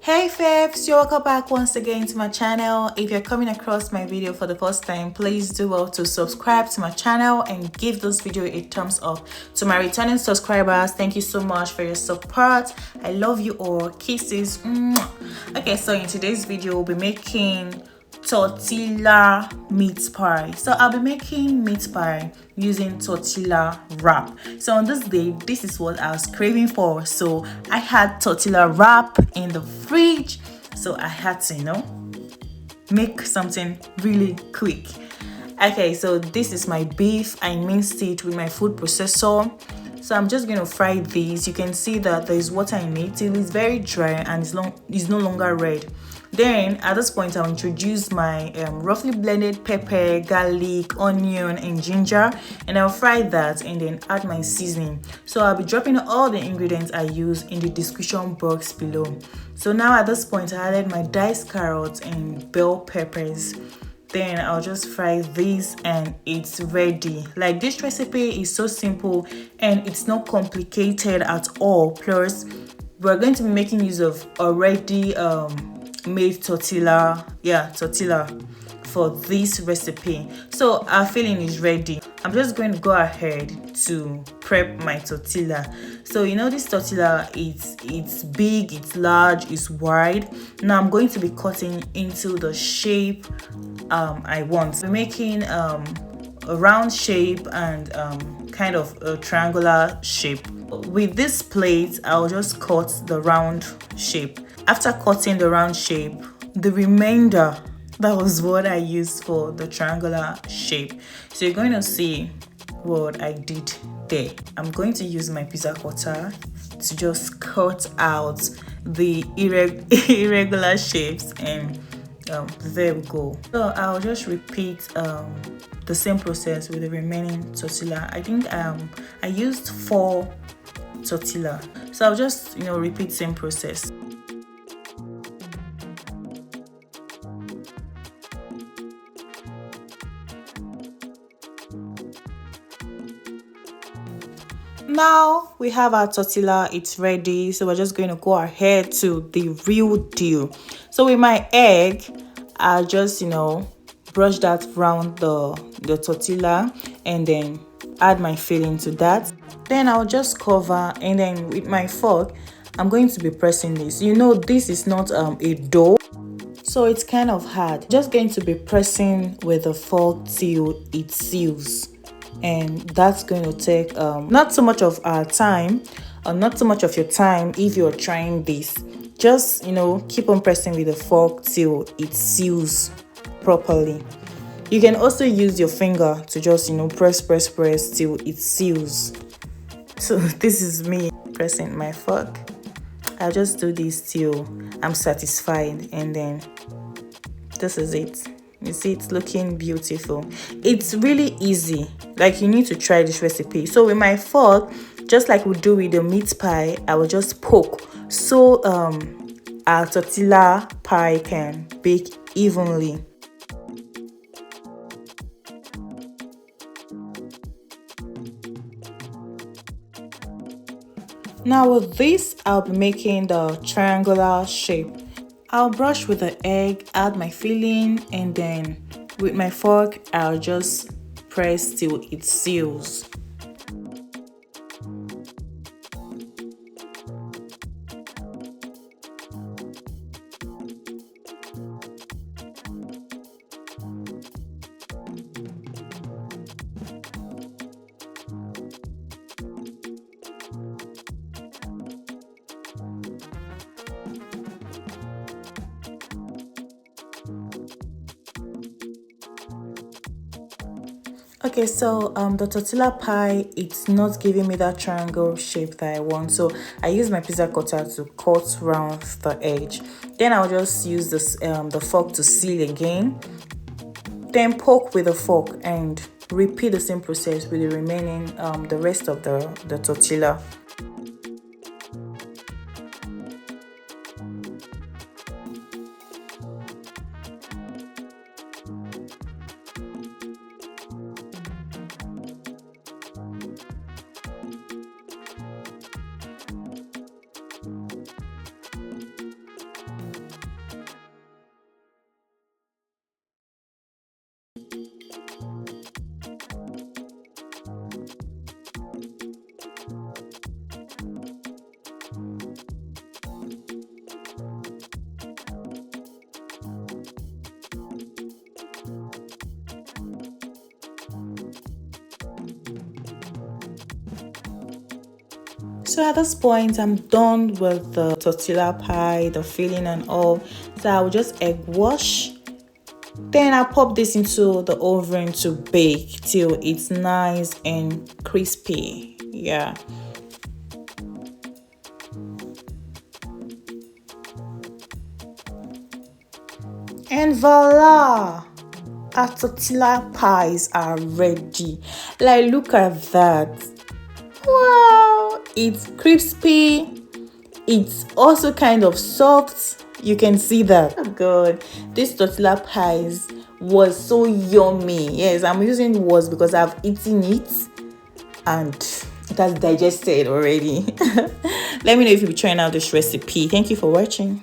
Hey faves, you're welcome back once again to my channel. If you're coming across my video for the first time, please do well to subscribe to my channel and give this video a thumbs up. To my returning subscribers, thank you so much for your support. I love you all. Kisses. Mwah. Okay, so in today's video we'll be making tortilla meat pie. So I'll be making meat pie using tortilla wrap. So on this day, this is what I was craving for. So I had tortilla wrap in the fridge, so I had to make something really quick. Okay, so this is my beef. I minced it with my food processor. So I'm just going to fry these. You can see that there is water in it. It is very dry and it's no longer red. Then at this point I'll introduce my roughly blended pepper, garlic, onion and ginger, and I'll fry that and then add my seasoning. So I'll be dropping all the ingredients I use in the description box below. So now at this point I added my diced carrots and bell peppers. Then I'll just fry this and it's ready. Like, this recipe is so simple and it's not complicated at all. Plus we're going to be making use of already made tortilla for this recipe. So our filling is ready. I'm just going to go ahead to prep my tortilla. So this tortilla, it's big, it's large, it's wide. Now I'm going to be cutting into the shape I want. We're making a round shape and kind of a triangular shape. With this plate I'll just cut the round shape. After cutting the round shape, the remainder, that was what I used for the triangular shape. So you're going to see what I did there. I'm going to use my pizza cutter to just cut out the irregular shapes, and there we go. So I'll just repeat the same process with the remaining tortilla. I think I used 4 tortilla, so I'll just repeat same process. Now we have our tortilla, it's ready. So we're just going to go ahead to the real deal. So with my egg, I'll just brush that around the tortilla and then add my filling to that. Then I'll just cover, and then with my fork I'm going to be pressing this. This is not a dough, so it's kind of hard. Just going to be pressing with the fork till it seals, and that's going to take not so much of our time, or not so much of your time if you're trying this. Just keep on pressing with the fork till it seals properly. You can also use your finger to just press till it seals. So this is me pressing my fork. I'll just do this till I'm satisfied, and then this is it. You see, it's looking beautiful. It's really easy. Like, you need to try this recipe. So with my fork, just like we do with the meat pie, I will just poke so our tortilla pie can bake evenly. Now with this, I'll be making the triangular shape. I'll brush with the egg, add my filling, and then with my fork, I'll just press till it seals. Okay, so the tortilla pie, it's not giving me that triangle shape that I want, so I use my pizza cutter to cut around the edge. Then I'll just use this the fork to seal again, then poke with the fork and repeat the same process with the remaining the rest of the tortilla. So at this point, I'm done with the tortilla pie, the filling and all. So I will just egg wash. Then I pop this into the oven to bake till it's nice and crispy. Yeah. And voila! Our tortilla pies are ready. Like, look at that. Wow! It's crispy. It's also kind of soft. You can see that. Oh god, this tortilla pies was so yummy. Yes, I'm using was because I've eaten it and it has digested already. Let me know if you'll be trying out this recipe. Thank you for watching.